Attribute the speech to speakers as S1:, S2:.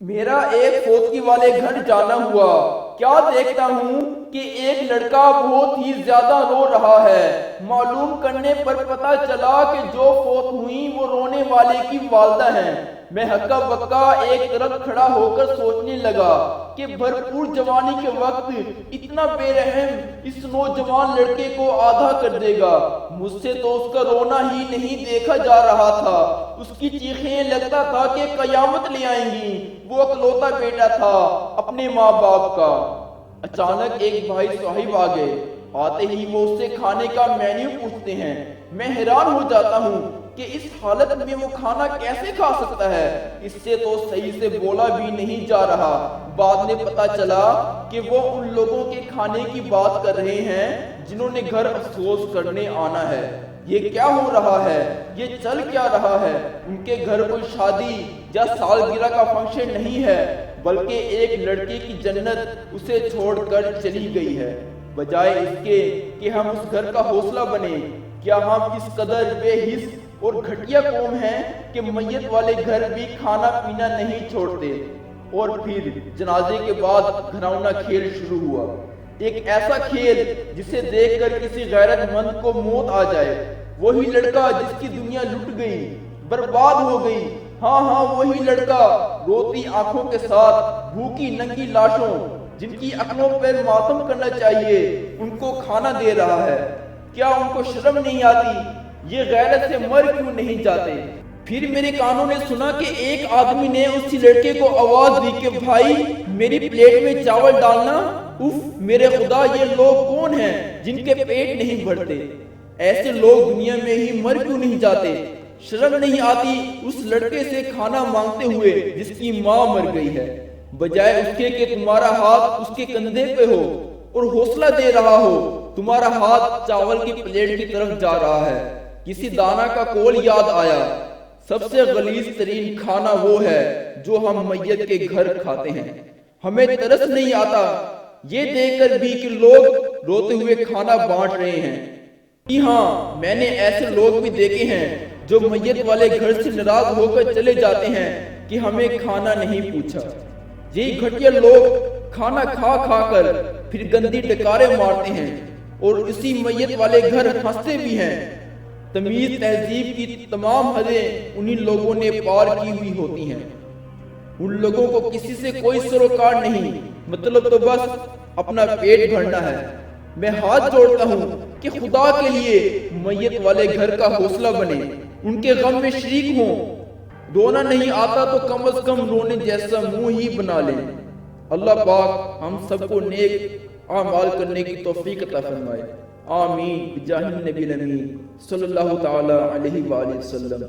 S1: میرا ایک فوتگی والے گھر جانا ہوا، کیا دیکھتا ہوں کہ ایک لڑکا بہت ہی زیادہ رو رہا ہے۔ معلوم کرنے پر پتہ چلا کہ جو فوت ہوئیں وہ رونے والے کی والدہ ہیں۔ میں ہکا بکا ایک طرف کھڑا ہو کر سوچنے لگا کہ بھرپور جوانی کے وقت اتنا بے رحم اس نوجوان لڑکے کو آدھا کر دے گا۔ مجھ سے تو اس کا رونا ہی نہیں دیکھا جا رہا تھا، اس کی چیخیں لگتا تھا کہ قیامت لے آئیں گی۔ وہ اکلوتا بیٹا تھا اپنے ماں باپ کا۔ اچانک ایک بھائی صاحب آ گئے، آتے ہی وہ اس سے کھانے کا مینیو پوچھتے ہیں۔ میں حیران ہو جاتا ہوں کہ اس حالت میں وہ کھانا کیسے کھا سکتا ہے، اس سے تو صحیح سے بولا بھی نہیں جا رہا۔ بعد میں پتا چلا کہ وہ ان لوگوں کے کھانے کی بات کر رہے ہیں جنہوں نے گھر افسوس کرنے آنا ہے۔ یہ کیا ہو رہا ہے، یہ چل کیا رہا ہے؟ ان کے گھر کوئی شادی یا سالگرہ کا فنکشن نہیں ہے، بلکہ ایک لڑکی کی جنت اسے چھوڑ کر چلی گئی ہے۔ بجائے اس کے کہ ہم اس گھر کا حوصلہ بنیں، کیا ہم اس قدر بے حس اور گھٹیا قوم ہیں کہ میت والے گھر بھی کھانا پینا نہیں چھوڑتے؟ اور پھر جنازے کے بعد گھرونا کھیل شروع ہوا، ایک ایسا کھیل جسے دیکھ کر کسی غیرت مند کو موت آ جائے۔ وہی لڑکا جس کی دنیا لٹ گئی، برباد ہو گئی، ہاں وہی لڑکا روتی آنکھوں کے ساتھ بھوکی ننگی لاشوں جن کی عقلوں پر ماتم کرنا چاہیے ان کو کھانا دے رہا ہے۔ کیا ان کو شرم نہیں آتی؟ یہ غیرت سے مر کیوں نہیں جاتے؟ پھر میرے کانوں نے سنا کہ ایک آدمی نے اسی لڑکے کو آواز دی کہ بھائی میری پلیٹ میں چاول ڈالنا۔ اف میرے خدا، یہ لوگ کون ہیں جن کے پیٹ نہیں بھرتے؟ ایسے لوگ دنیا میں ہی مر کیوں نہیں جاتے؟ شرم نہیں آتی اس لڑکے سے کھانا مانگتے ہوئے جس کی ماں مر گئی ہے؟ بجائے اس کے کہ تمہارا ہاتھ اس کے کندھے پہ ہو اور حوصلہ دے رہا ہو، تمہارا ہاتھ چاول کی پلیٹ کی طرف جا رہا ہے۔ کسی دانا کا قول یاد آیا، سب سے غلیظ ترین کھانا وہ ہے جو ہم میت کے گھر کھاتے ہیں۔ ہمیں ترس نہیں آتا یہ دیکھ کر بھی کہ لوگ روتے ہوئے کھانا بانٹ رہے ہیں۔ جی ہاں، میں نے ایسے لوگ بھی دیکھے ہیں جو میت والے گھر سے ناراض ہو کر چلے جاتے ہیں کہ ہمیں کھانا نہیں پوچھا۔ یہی گھٹیا لوگ کھانا کھا کھا کر پھر گندی ڈکارے مارتے ہیں اور اسی میت والے گھر ہنستے بھی ہیں۔ تمیز تہذیب کی تمام حدیں انہی لوگوں نے پار کی ہوئی ہوتی ہیں۔ ان لوگوں کو کسی سے کوئی سروکار نہیں، مطلب تو بس اپنا پیٹ بھرنا ہے۔ میں ہاتھ جوڑتا ہوں کہ خدا کے لیے میت والے گھر کا حوصلہ بنے، ان کے غم میں شریک ہوں۔ رونا نہیں آتا تو کم از کم رونے جیسا منہ ہی بنا لیں۔ اللہ پاک ہم سب کو نیک اعمال کرنے کی توفیق عطا فرمائے، آمین بجاہ النبی الامین صلی اللہ تعالی علیہ وآلہ وسلم۔